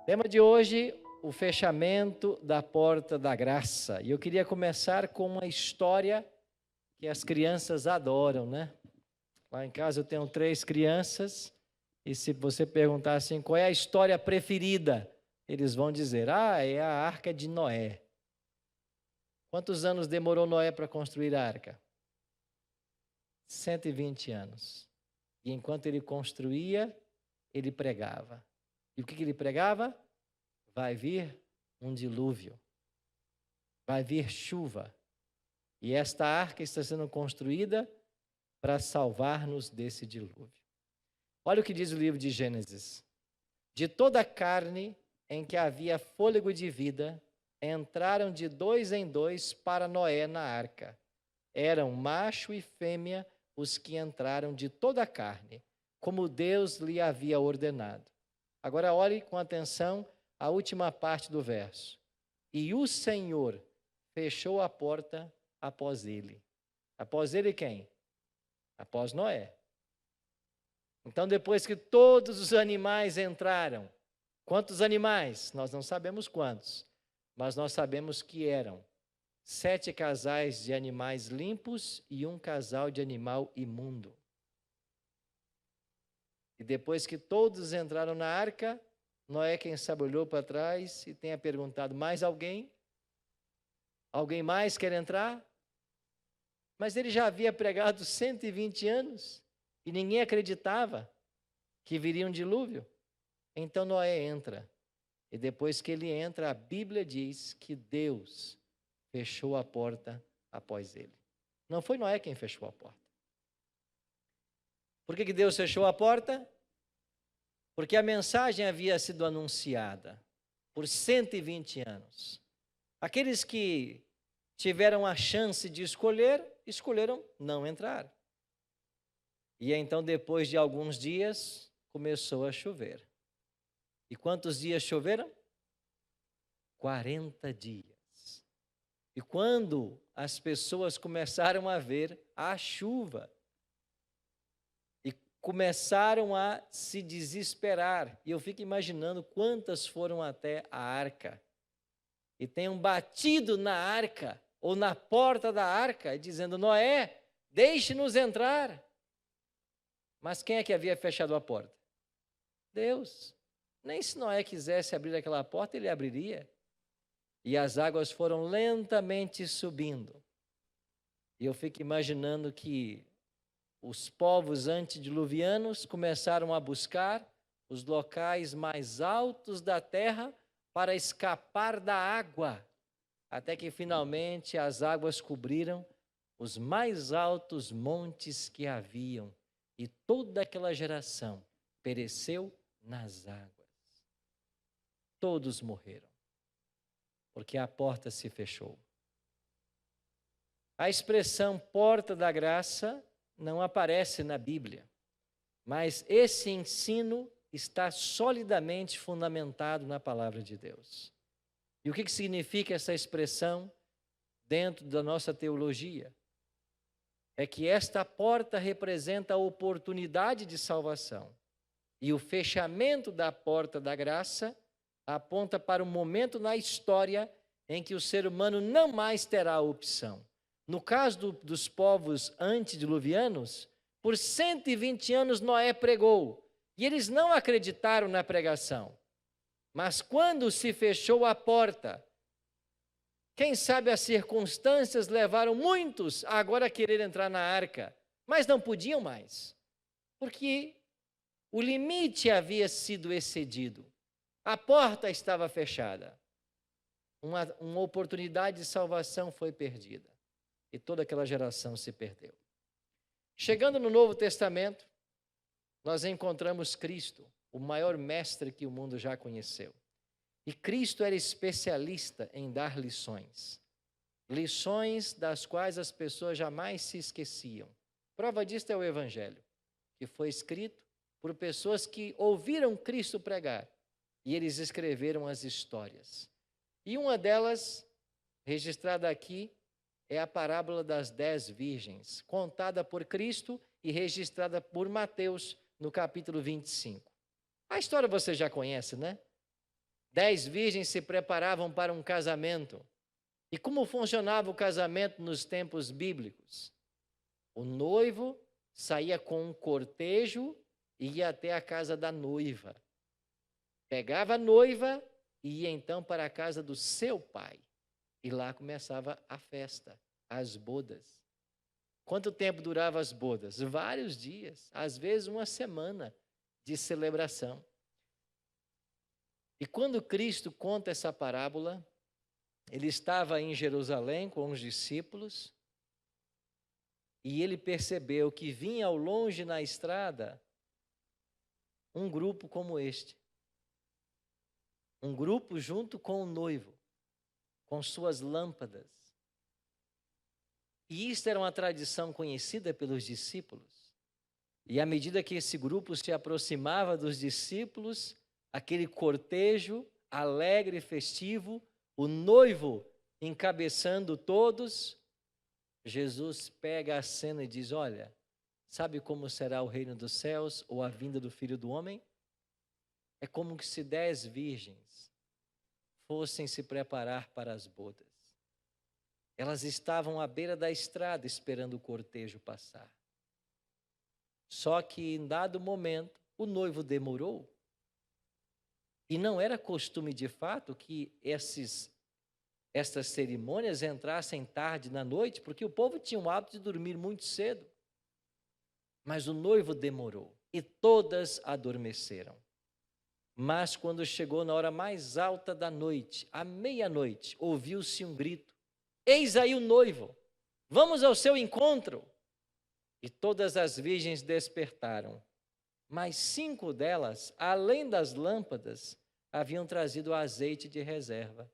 Tema de hoje, o fechamento da porta da graça. E eu queria começar com uma história que as crianças adoram, né? Lá em casa eu tenho 3 crianças, e se você perguntar assim, qual é a história preferida? Eles vão dizer, é a Arca de Noé. Quantos anos demorou Noé para construir a arca? 120 anos. E enquanto ele construía, ele pregava. E o que ele pregava? Vai vir um dilúvio, vai vir chuva. E esta arca está sendo construída para salvar-nos desse dilúvio. Olha o que diz o livro de Gênesis. De toda a carne em que havia fôlego de vida, entraram de 2 em 2 para Noé na arca. Eram macho e fêmea os que entraram de toda a carne, como Deus lhe havia ordenado. Agora olhe com atenção a última parte do verso. E o Senhor fechou a porta após ele. Após ele quem? Após Noé. Então, depois que todos os animais entraram, quantos animais? Nós não sabemos quantos, mas nós sabemos que eram 7 casais de animais limpos e 1 casal de animal imundo. E depois que todos entraram na arca, Noé, quem sabe, olhou para trás e tenha perguntado, mais alguém? Alguém mais quer entrar? Mas ele já havia pregado 120 anos e ninguém acreditava que viria um dilúvio. Então Noé entra. E depois que ele entra, a Bíblia diz que Deus fechou a porta após ele. Não foi Noé quem fechou a porta. Por que Deus fechou a porta? Porque a mensagem havia sido anunciada por 120 anos. Aqueles que tiveram a chance de escolher, escolheram não entrar. E então, depois de alguns dias, começou a chover. E quantos dias choveram? 40 dias. E quando as pessoas começaram a ver a chuva, começaram a se desesperar. E eu fico imaginando quantas foram até a arca. E tenham batido na arca, ou na porta da arca, dizendo, Noé, deixe-nos entrar. Mas quem é que havia fechado a porta? Deus. Nem se Noé quisesse abrir aquela porta, ele abriria. E as águas foram lentamente subindo. E eu fico imaginando que os povos antediluvianos começaram a buscar os locais mais altos da terra para escapar da água, até que finalmente as águas cobriram os mais altos montes que haviam, e toda aquela geração pereceu nas águas. Todos morreram, porque a porta se fechou. A expressão porta da graça não aparece na Bíblia, mas esse ensino está solidamente fundamentado na palavra de Deus. E o que significa essa expressão dentro da nossa teologia? É que esta porta representa a oportunidade de salvação, e o fechamento da porta da graça aponta para um momento na história em que o ser humano não mais terá a opção. No caso dos povos antediluvianos, por 120 anos Noé pregou, e eles não acreditaram na pregação. Mas quando se fechou a porta, quem sabe as circunstâncias levaram muitos a agora querer entrar na arca, mas não podiam mais, porque o limite havia sido excedido, a porta estava fechada, uma oportunidade de salvação foi perdida. E toda aquela geração se perdeu. Chegando no Novo Testamento, nós encontramos Cristo, o maior mestre que o mundo já conheceu. E Cristo era especialista em dar lições. Lições das quais as pessoas jamais se esqueciam. Prova disto é o Evangelho, que foi escrito por pessoas que ouviram Cristo pregar. E eles escreveram as histórias. E uma delas, registrada aqui, é a parábola das 10 virgens, contada por Cristo e registrada por Mateus no capítulo 25. A história você já conhece, né? 10 virgens se preparavam para um casamento. E como funcionava o casamento nos tempos bíblicos? O noivo saía com um cortejo e ia até a casa da noiva. Pegava a noiva e ia então para a casa do seu pai. E lá começava a festa, as bodas. Quanto tempo duravam as bodas? Vários dias, às vezes uma semana de celebração. E quando Cristo conta essa parábola, ele estava em Jerusalém com os discípulos e ele percebeu que vinha ao longe na estrada um grupo como este. Um grupo junto com o noivo, com suas lâmpadas. E isto era uma tradição conhecida pelos discípulos. E à medida que esse grupo se aproximava dos discípulos, aquele cortejo alegre e festivo, o noivo encabeçando todos, Jesus pega a cena e diz: olha, sabe como será o reino dos céus ou a vinda do Filho do Homem? É como se 10 virgens fossem se preparar para as bodas. Elas estavam à beira da estrada esperando o cortejo passar. Só que em dado momento, o noivo demorou. E não era costume de fato que estas cerimônias entrassem tarde na noite, porque o povo tinha o hábito de dormir muito cedo. Mas o noivo demorou e todas adormeceram. Mas quando chegou na hora mais alta da noite, à meia-noite, ouviu-se um grito: eis aí o noivo, vamos ao seu encontro. E todas as virgens despertaram. Mas 5 delas, além das lâmpadas, haviam trazido azeite de reserva,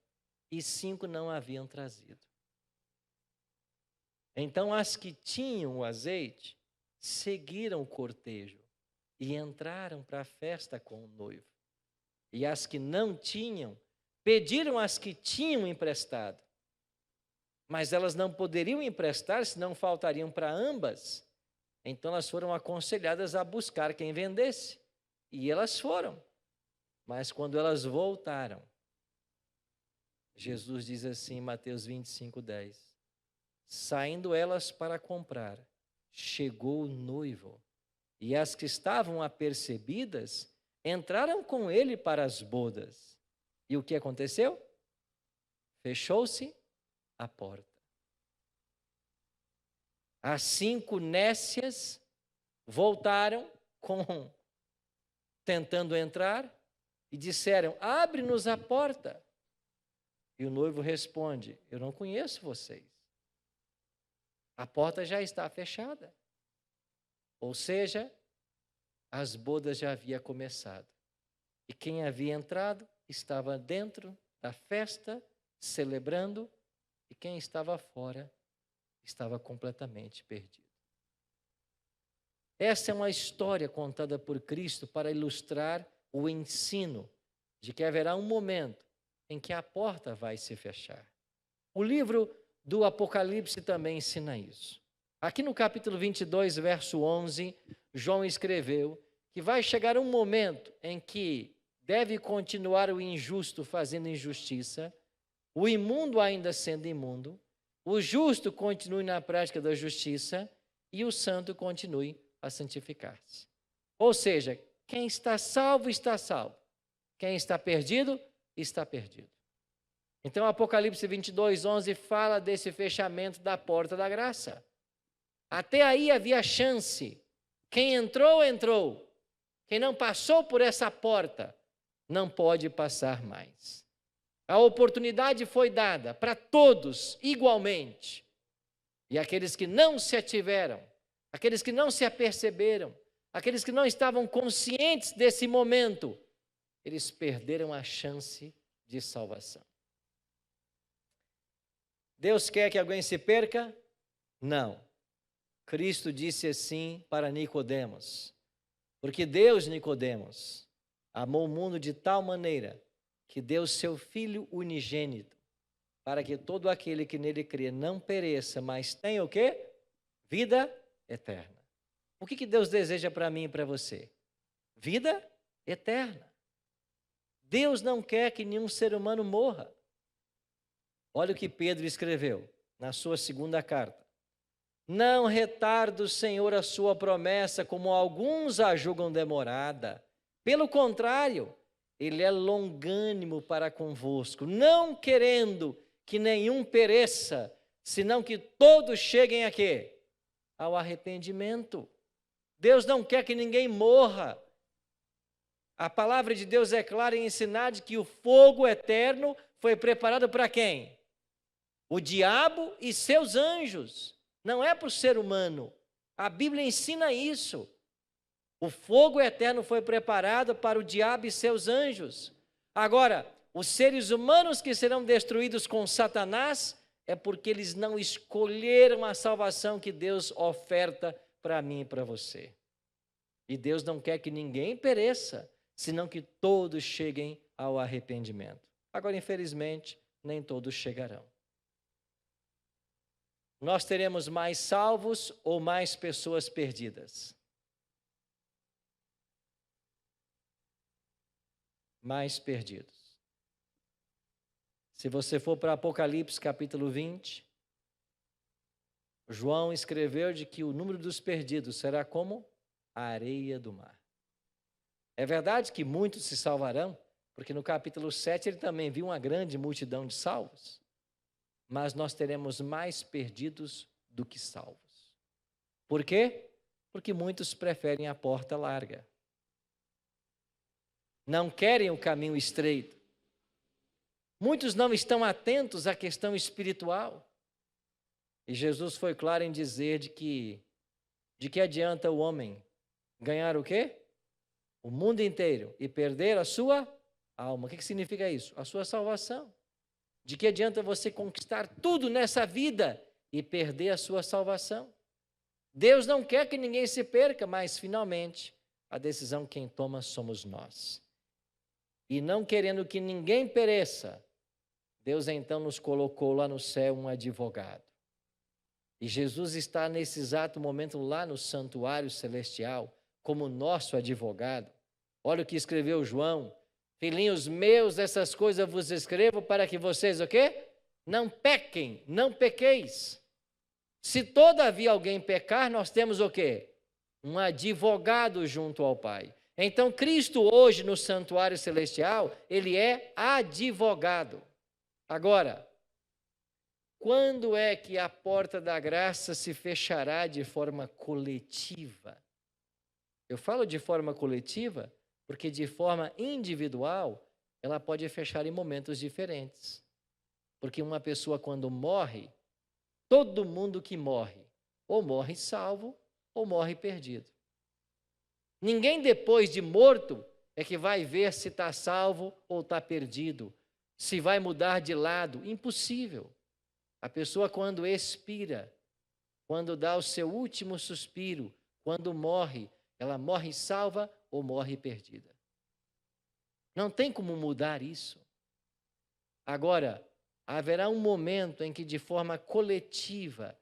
e 5 não haviam trazido. Então as que tinham o azeite seguiram o cortejo e entraram para a festa com o noivo. E as que não tinham, pediram às que tinham emprestado. Mas elas não poderiam emprestar, senão faltariam para ambas. Então elas foram aconselhadas a buscar quem vendesse. E elas foram. Mas quando elas voltaram, Jesus diz assim em Mateus 25:10: saindo elas para comprar, chegou o noivo, e as que estavam apercebidas entraram com ele para as bodas. E o que aconteceu? Fechou-se a porta. As 5 nécias voltaram tentando entrar e disseram: abre-nos a porta. E o noivo responde: eu não conheço vocês. A porta já está fechada. Ou seja, as bodas já haviam começado. E quem havia entrado estava dentro da festa, celebrando, e quem estava fora estava completamente perdido. Essa é uma história contada por Cristo para ilustrar o ensino de que haverá um momento em que a porta vai se fechar. O livro do Apocalipse também ensina isso. Aqui no capítulo 22, verso 11, João escreveu que vai chegar um momento em que deve continuar o injusto fazendo injustiça, o imundo ainda sendo imundo, o justo continue na prática da justiça e o santo continue a santificar-se. Ou seja, quem está salvo, está salvo. Quem está perdido, está perdido. Então, Apocalipse 22, 11 fala desse fechamento da porta da graça. Até aí havia chance. Quem entrou, entrou. Quem não passou por essa porta, não pode passar mais. A oportunidade foi dada para todos igualmente. E aqueles que não se ativeram, aqueles que não se aperceberam, aqueles que não estavam conscientes desse momento, eles perderam a chance de salvação. Deus quer que alguém se perca? Não. Cristo disse assim para Nicodemos: porque Deus, Nicodemos, amou o mundo de tal maneira que deu seu Filho unigênito, para que todo aquele que nele crê não pereça, mas tenha o quê? Vida eterna. O que Deus deseja para mim e para você? Vida eterna. Deus não quer que nenhum ser humano morra. Olha o que Pedro escreveu na sua segunda carta. Não retarda o Senhor a sua promessa, como alguns a julgam demorada. Pelo contrário, ele é longânimo para convosco, não querendo que nenhum pereça, senão que todos cheguem a quê? Ao arrependimento. Deus não quer que ninguém morra. A palavra de Deus é clara em ensinar de que o fogo eterno foi preparado para quem? O diabo e seus anjos. Não é para o ser humano. A Bíblia ensina isso. O fogo eterno foi preparado para o diabo e seus anjos. Agora, os seres humanos que serão destruídos com Satanás é porque eles não escolheram a salvação que Deus oferta para mim e para você. E Deus não quer que ninguém pereça, senão que todos cheguem ao arrependimento. Agora, infelizmente, nem todos chegarão. Nós teremos mais salvos ou mais pessoas perdidas? Mais perdidos. Se você for para Apocalipse capítulo 20, João escreveu de que o número dos perdidos será como a areia do mar. É verdade que muitos se salvarão, porque no capítulo 7 ele também viu uma grande multidão de salvos. Mas nós teremos mais perdidos do que salvos. Por quê? Porque muitos preferem a porta larga. Não querem o caminho estreito. Muitos não estão atentos à questão espiritual. E Jesus foi claro em dizer de que adianta o homem ganhar o quê? O mundo inteiro e perder a sua alma. O que significa isso? A sua salvação. De que adianta você conquistar tudo nessa vida e perder a sua salvação? Deus não quer que ninguém se perca, mas finalmente a decisão quem toma somos nós. E não querendo que ninguém pereça, Deus então nos colocou lá no céu um advogado. E Jesus está nesse exato momento lá no santuário celestial como nosso advogado. Olha o que escreveu João. Filhinhos meus, essas coisas vos escrevo para que vocês o quê? Não pequem, não pequeis. Se todavia alguém pecar, nós temos o quê? Um advogado junto ao Pai. Então Cristo hoje no santuário celestial, ele é advogado. Agora, quando é que a porta da graça se fechará de forma coletiva? Eu falo de forma coletiva porque de forma individual, ela pode fechar em momentos diferentes. Porque uma pessoa quando morre, todo mundo que morre, ou morre salvo, ou morre perdido. Ninguém depois de morto é que vai ver se está salvo ou está perdido, se vai mudar de lado. Impossível. A pessoa quando expira, quando dá o seu último suspiro, quando morre, ela morre salva ou morre perdida. Não tem como mudar isso. Agora, haverá um momento em que de forma coletiva,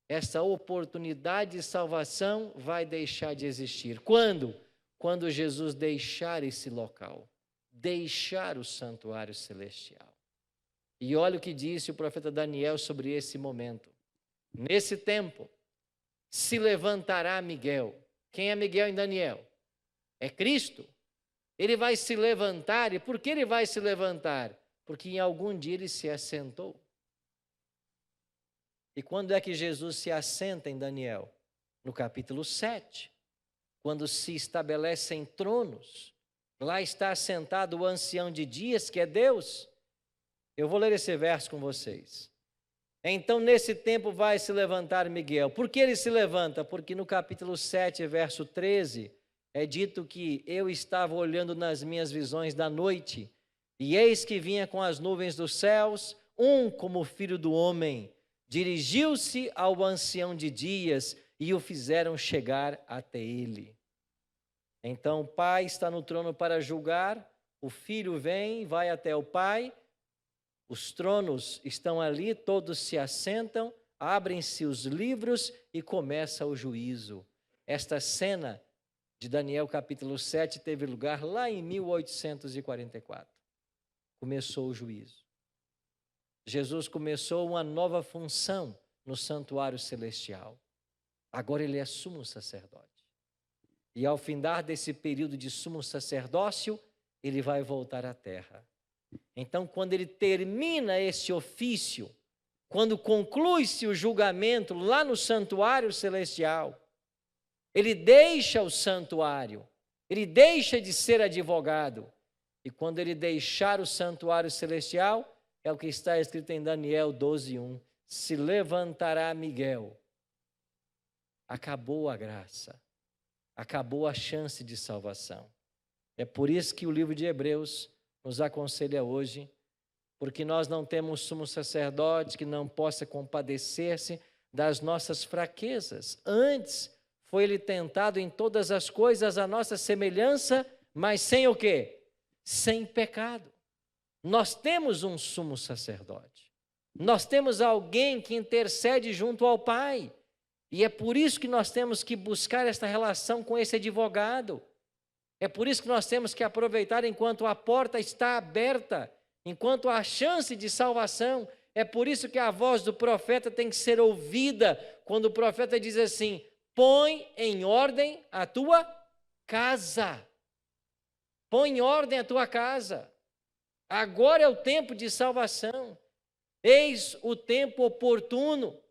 essa oportunidade de salvação vai deixar de existir. Quando? Quando Jesus deixar esse local, deixar o santuário celestial. E olha o que disse o profeta Daniel sobre esse momento. Nesse tempo, se levantará Miguel. Quem é Miguel em Daniel? É Cristo. Ele vai se levantar. E por que ele vai se levantar? Porque em algum dia ele se assentou. E quando é que Jesus se assenta em Daniel? No capítulo 7. Quando se estabelecem tronos. Lá está assentado o ancião de dias, que é Deus. Eu vou ler esse verso com vocês. Então, nesse tempo vai se levantar Miguel. Por que ele se levanta? Porque no capítulo 7, verso 13, é dito que eu estava olhando nas minhas visões da noite, e eis que vinha com as nuvens dos céus, um como filho do homem, dirigiu-se ao ancião de dias, e o fizeram chegar até ele. Então, o pai está no trono para julgar, o filho vem, vai até o pai, os tronos estão ali, todos se assentam, abrem-se os livros e começa o juízo. Esta cena de Daniel capítulo 7 teve lugar lá em 1844. começou o juízo. Jesus começou uma nova função no santuário celestial. Agora ele é sumo sacerdote. E ao findar desse período de sumo sacerdócio, ele vai voltar à terra. Então, quando ele termina esse ofício, quando conclui-se o julgamento lá no santuário celestial, ele deixa o santuário, ele deixa de ser advogado. E quando ele deixar o santuário celestial, é o que está escrito em Daniel 12:1. Se levantará Miguel. Acabou a graça. Acabou a chance de salvação. É por isso que o livro de Hebreus nos aconselha hoje, porque nós não temos sumo sacerdote que não possa compadecer-se das nossas fraquezas. Antes, foi ele tentado em todas as coisas à nossa semelhança, mas sem o quê? Sem pecado. Nós temos um sumo sacerdote. Nós temos alguém que intercede junto ao Pai. E é por isso que nós temos que buscar esta relação com esse advogado. É por isso que nós temos que aproveitar enquanto a porta está aberta, enquanto há chance de salvação. É por isso que a voz do profeta tem que ser ouvida, quando o profeta diz assim: põe em ordem a tua casa. Põe em ordem a tua casa. Agora é o tempo de salvação. Eis o tempo oportuno.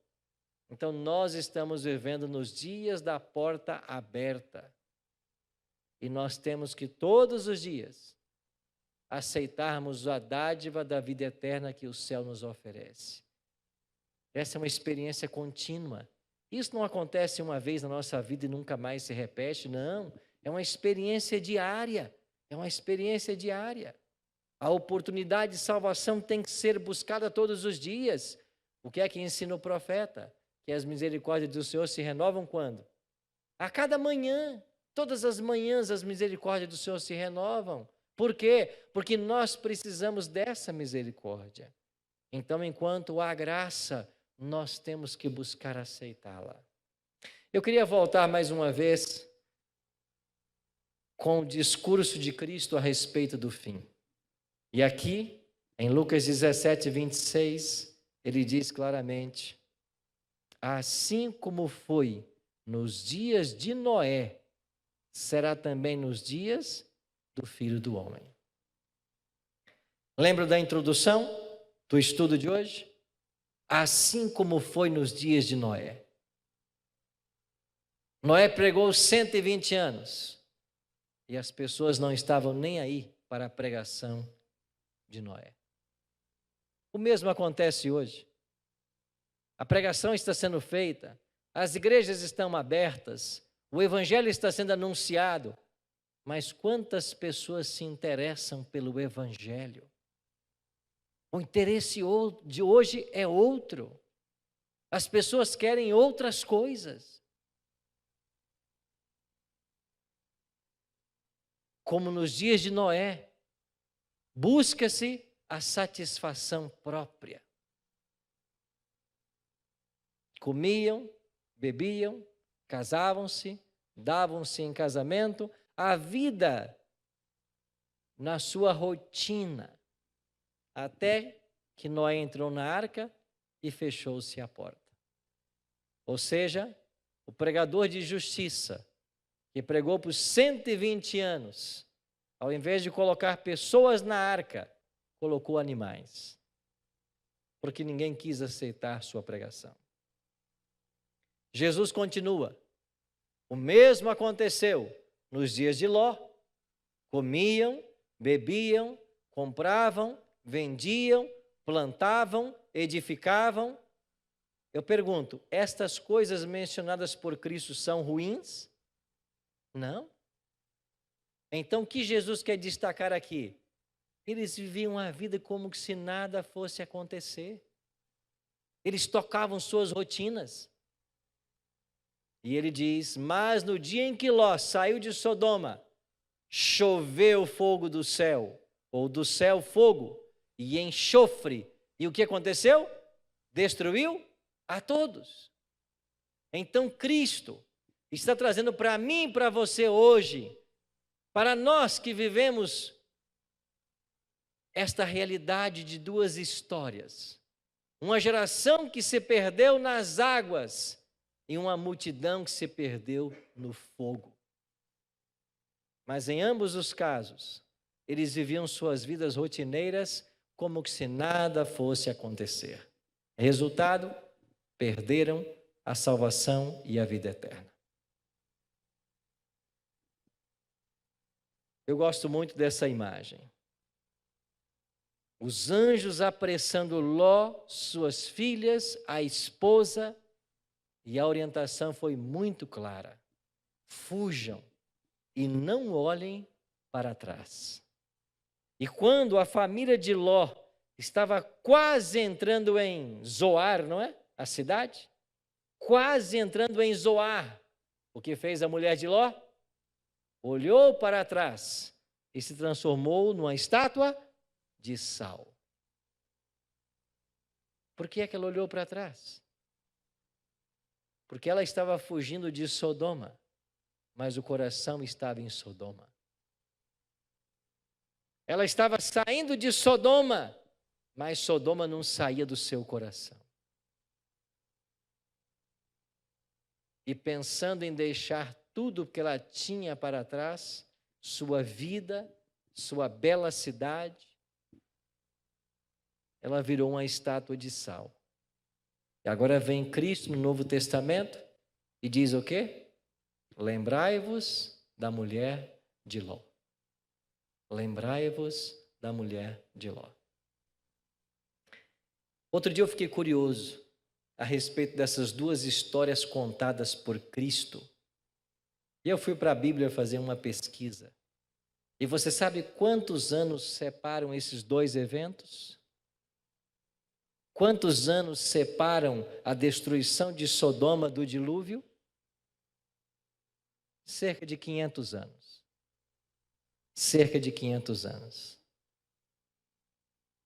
Então nós estamos vivendo nos dias da porta aberta. E nós temos que todos os dias aceitarmos a dádiva da vida eterna que o céu nos oferece. Essa é uma experiência contínua. Isso não acontece uma vez na nossa vida e nunca mais se repete, não. É uma experiência diária. É uma experiência diária. A oportunidade de salvação tem que ser buscada todos os dias. O que é que ensina o profeta? Que as misericórdias do Senhor se renovam quando? A cada manhã. Todas as manhãs as misericórdias do Senhor se renovam. Por quê? Porque nós precisamos dessa misericórdia. Então, enquanto há graça, nós temos que buscar aceitá-la. Eu queria voltar mais uma vez com o discurso de Cristo a respeito do fim. E aqui, em Lucas 17:26, ele diz claramente: assim como foi nos dias de Noé, será também nos dias do Filho do Homem. Lembra da introdução do estudo de hoje? Assim como foi nos dias de Noé. Noé pregou 120 anos e as pessoas não estavam nem aí para a pregação de Noé. O mesmo acontece hoje. A pregação está sendo feita, as igrejas estão abertas, o evangelho está sendo anunciado, mas quantas pessoas se interessam pelo evangelho? O interesse de hoje é outro. As pessoas querem outras coisas. Como nos dias de Noé, busca-se a satisfação própria. Comiam, bebiam, casavam-se, davam-se em casamento, a vida na sua rotina, até que Noé entrou na arca e fechou-se a porta. Ou seja, o pregador de justiça, que pregou por 120 anos, ao invés de colocar pessoas na arca, colocou animais, porque ninguém quis aceitar sua pregação. Jesus continua. O mesmo aconteceu nos dias de Ló. Comiam, bebiam, compravam, vendiam, plantavam, edificavam. Eu pergunto, estas coisas mencionadas por Cristo são ruins? Não. Então, o que Jesus quer destacar aqui? Eles viviam a vida como se nada fosse acontecer. Eles tocavam suas rotinas. E ele diz, mas no dia em que Ló saiu de Sodoma, choveu fogo do céu, ou do céu fogo, e enxofre. E o que aconteceu? Destruiu a todos. Então Cristo está trazendo para mim e para você hoje, para nós que vivemos esta realidade de duas histórias. Uma geração que se perdeu nas águas e uma multidão que se perdeu no fogo. Mas em ambos os casos, eles viviam suas vidas rotineiras como que se nada fosse acontecer. Resultado, perderam a salvação e a vida eterna. Eu gosto muito dessa imagem. Os anjos apressando Ló, suas filhas, a esposa, e a orientação foi muito clara. Fujam e não olhem para trás. E quando a família de Ló estava quase entrando em Zoar, não é? A cidade? Quase entrando em Zoar. O que fez a mulher de Ló? Olhou para trás e se transformou numa estátua de sal. Por que é que ela olhou para trás? Porque ela estava fugindo de Sodoma, mas o coração estava em Sodoma. Ela estava saindo de Sodoma, mas Sodoma não saía do seu coração. E pensando em deixar tudo que ela tinha para trás, sua vida, sua bela cidade, ela virou uma estátua de sal. E agora vem Cristo no Novo Testamento e diz o quê? Lembrai-vos da mulher de Ló. Lembrai-vos da mulher de Ló. Outro dia eu fiquei curioso a respeito dessas duas histórias contadas por Cristo. E eu fui para a Bíblia fazer uma pesquisa. E você sabe quantos anos separam esses dois eventos? Quantos anos separam a destruição de Sodoma do dilúvio? Cerca de 500 anos. Cerca de 500 anos.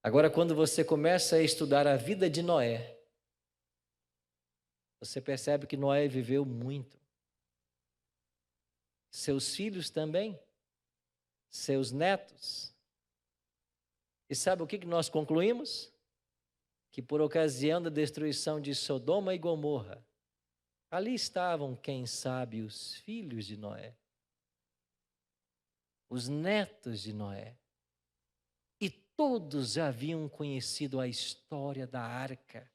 Agora, quando você começa a estudar a vida de Noé, você percebe que Noé viveu muito. Seus filhos também, seus netos. E sabe o que nós concluímos? Que por ocasião da destruição de Sodoma e Gomorra, ali estavam, quem sabe, os filhos de Noé, os netos de Noé. E todos já haviam conhecido a história da arca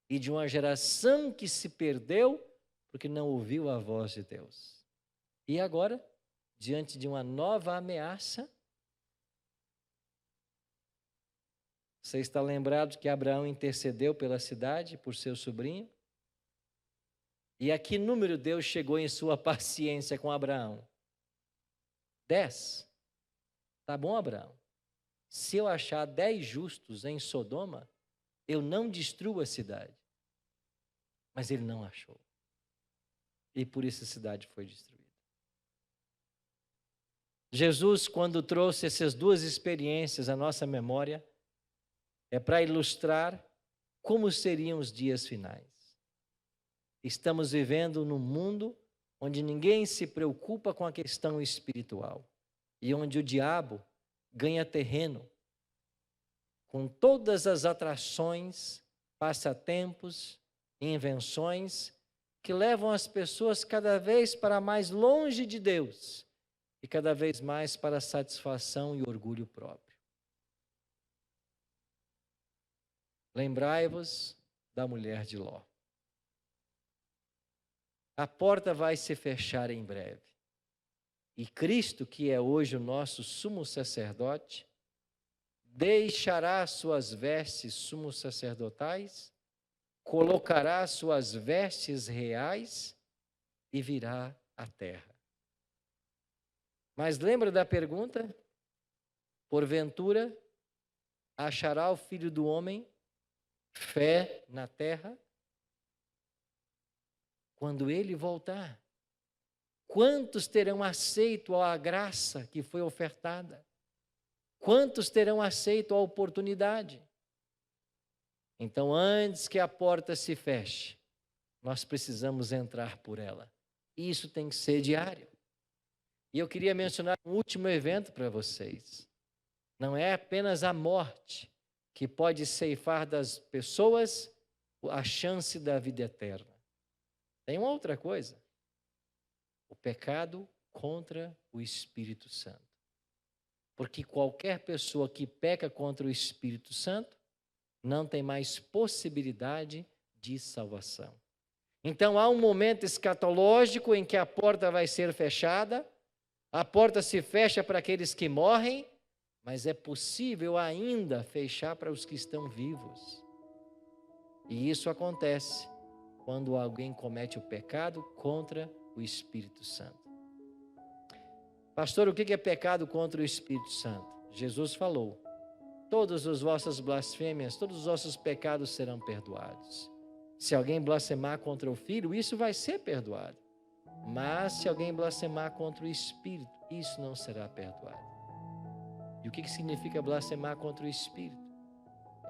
e de uma geração que se perdeu porque não ouviu a voz de Deus. E agora, diante de uma nova ameaça, você está lembrado que Abraão intercedeu pela cidade, por seu sobrinho? E a que número Deus chegou em sua paciência com Abraão? 10. Tá bom, Abraão? Se eu achar 10 justos em Sodoma, eu não destruo a cidade. Mas ele não achou. E por isso a cidade foi destruída. Jesus, quando trouxe essas duas experiências à nossa memória, é para ilustrar como seriam os dias finais. Estamos vivendo num mundo onde ninguém se preocupa com a questão espiritual e onde o diabo ganha terreno com todas as atrações, passatempos, invenções que levam as pessoas cada vez para mais longe de Deus e cada vez mais para a satisfação e orgulho próprio. Lembrai-vos da mulher de Ló. A porta vai se fechar em breve. E Cristo, que é hoje o nosso sumo sacerdote, deixará suas vestes sumos sacerdotais, colocará suas vestes reais e virá à terra. Mas lembra da pergunta? Porventura, achará o Filho do Homem fé na terra? Quando ele voltar, quantos terão aceito a graça que foi ofertada? Quantos terão aceito a oportunidade? Então, antes que a porta se feche, nós precisamos entrar por ela. E isso tem que ser diário. E eu queria mencionar um último evento para vocês. Não é apenas a morte que pode ceifar das pessoas a chance da vida eterna. Tem uma outra coisa: o pecado contra o Espírito Santo. Porque qualquer pessoa que peca contra o Espírito Santo não tem mais possibilidade de salvação. Então há um momento escatológico em que a porta vai ser fechada, a porta se fecha para aqueles que morrem, mas é possível ainda fechar para os que estão vivos. E isso acontece quando alguém comete o pecado contra o Espírito Santo. Pastor, o que é pecado contra o Espírito Santo? Jesus falou: todas as vossas blasfêmias, todos os vossos pecados serão perdoados. Se alguém blasfemar contra o Filho, isso vai ser perdoado. Mas se alguém blasfemar contra o Espírito, isso não será perdoado. E o que significa blasfemar contra o Espírito?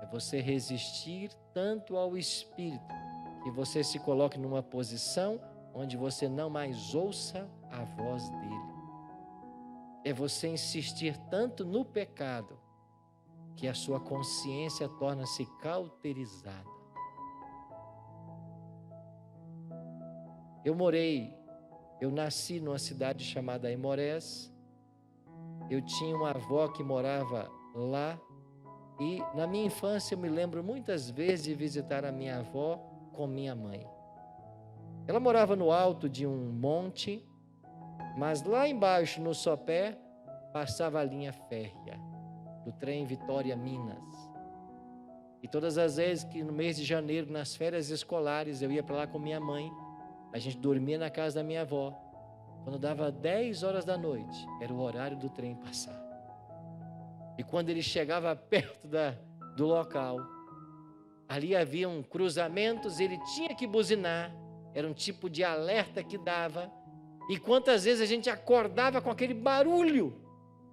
É você resistir tanto ao Espírito, que você se coloque numa posição onde você não mais ouça a voz dele. É você insistir tanto no pecado, que a sua consciência torna-se cauterizada. Eu nasci numa cidade chamada Aimorés. Eu tinha uma avó que morava lá. E na minha infância eu me lembro muitas vezes de visitar a minha avó com minha mãe. Ela morava no alto de um monte, mas lá embaixo, no sopé, passava a linha férrea do trem Vitória Minas. E todas as vezes que no mês de janeiro, nas férias escolares, eu ia para lá com minha mãe, a gente dormia na casa da minha avó. Quando dava 10 horas da noite, era o horário do trem passar. E quando ele chegava perto do local, ali haviam cruzamentos, ele tinha que buzinar, era um tipo de alerta que dava. E quantas vezes a gente acordava com aquele barulho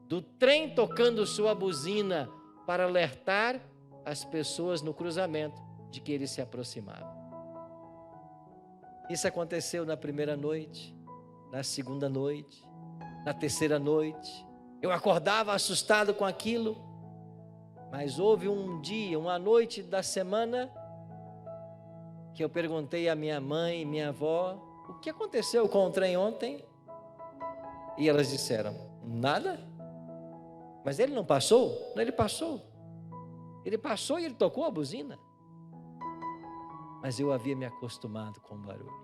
do trem tocando sua buzina para alertar as pessoas no cruzamento de que ele se aproximava. Isso aconteceu na primeira noite, na segunda noite, na terceira noite. Eu acordava assustado com aquilo, mas houve um dia, uma noite da semana, que eu perguntei à minha mãe e minha avó: o que aconteceu com o trem ontem? E elas disseram: nada. Mas ele não passou? Não, ele passou. Ele passou e ele tocou a buzina. Mas eu havia me acostumado com o barulho.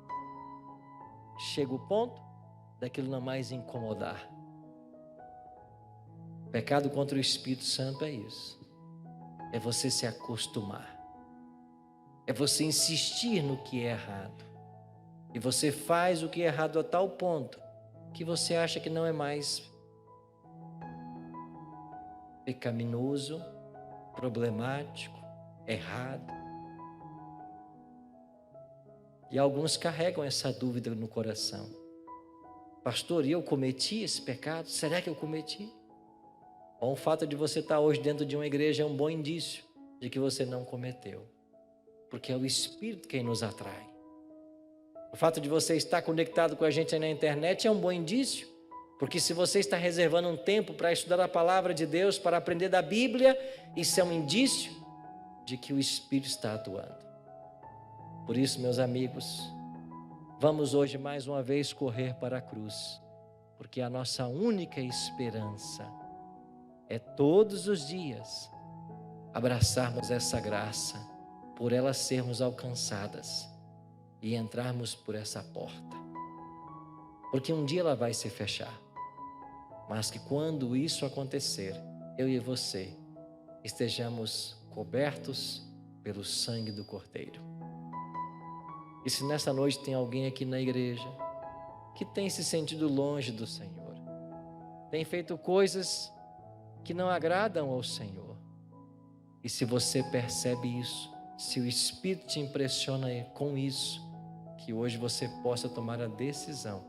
Chega o ponto daquilo não mais incomodar. Pecado contra o Espírito Santo é isso. É você se acostumar. É você insistir no que é errado. E você faz o que é errado a tal ponto que você acha que não é mais pecaminoso, problemático, errado. E alguns carregam essa dúvida no coração. Pastor, eu cometi esse pecado? Será que eu cometi? Bom, o fato de você estar hoje dentro de uma igreja é um bom indício de que você não cometeu. Porque é o Espírito quem nos atrai. O fato de você estar conectado com a gente aí na internet é um bom indício. Porque se você está reservando um tempo para estudar a palavra de Deus, para aprender da Bíblia, isso é um indício de que o Espírito está atuando. Por isso, meus amigos, vamos hoje mais uma vez correr para a cruz, porque a nossa única esperança é todos os dias abraçarmos essa graça, por ela sermos alcançadas e entrarmos por essa porta. Porque um dia ela vai se fechar, mas que quando isso acontecer, eu e você estejamos cobertos pelo sangue do Cordeiro. E se nessa noite tem alguém aqui na igreja que tem se sentido longe do Senhor, tem feito coisas que não agradam ao Senhor, e se você percebe isso, se o Espírito te impressiona com isso, que hoje você possa tomar a decisão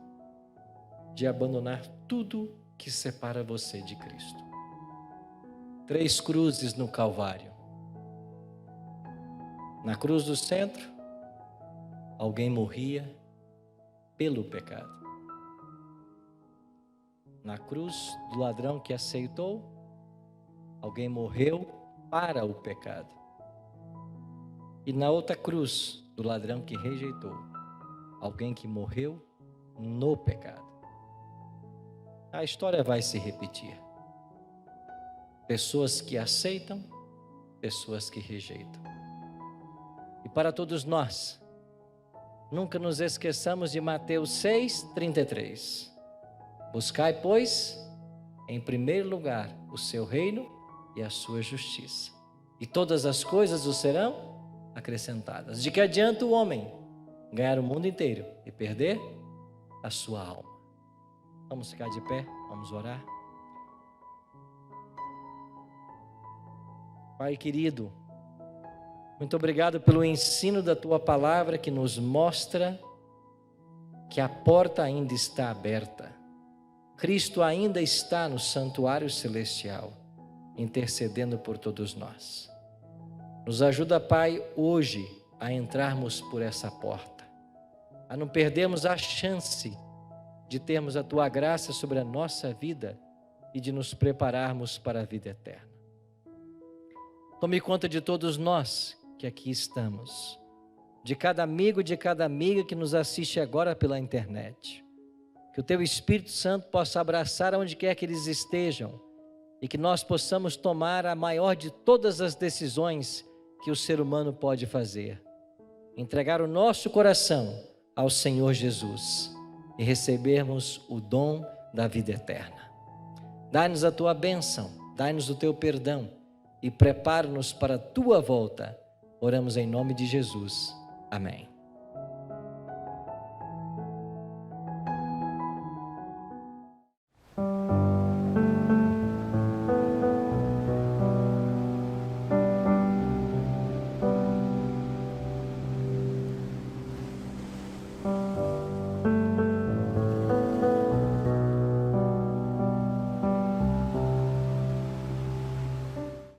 de abandonar tudo que separa você de Cristo. 3 cruzes no Calvário. Na cruz do centro, alguém morria pelo pecado. Na cruz do ladrão que aceitou, alguém morreu para o pecado. E na outra cruz, do ladrão que rejeitou, alguém que morreu no pecado. A história vai se repetir. Pessoas que aceitam, pessoas que rejeitam. E para todos nós, nunca nos esqueçamos de Mateus 6:33. Buscai, pois, em primeiro lugar o seu reino e a sua justiça, e todas as coisas o serão acrescentadas. De que adianta o homem ganhar o mundo inteiro e perder a sua alma? Vamos ficar de pé, vamos orar. Pai querido, muito obrigado pelo ensino da Tua palavra que nos mostra que a porta ainda está aberta. Cristo ainda está no santuário celestial, intercedendo por todos nós. Nos ajuda, Pai, hoje a entrarmos por essa porta, a não perdermos a chance de termos a Tua graça sobre a nossa vida e de nos prepararmos para a vida eterna. Tome conta de todos nós que aqui estamos, de cada amigo, de cada amiga que nos assiste agora pela internet. Que o Teu Espírito Santo possa abraçar onde quer que eles estejam e que nós possamos tomar a maior de todas as decisões que o ser humano pode fazer. Entregar o nosso coração ao Senhor Jesus e recebermos o dom da vida eterna. Dá-nos a Tua bênção, dá-nos o Teu perdão e prepara-nos para a Tua volta. Oramos em nome de Jesus. Amém.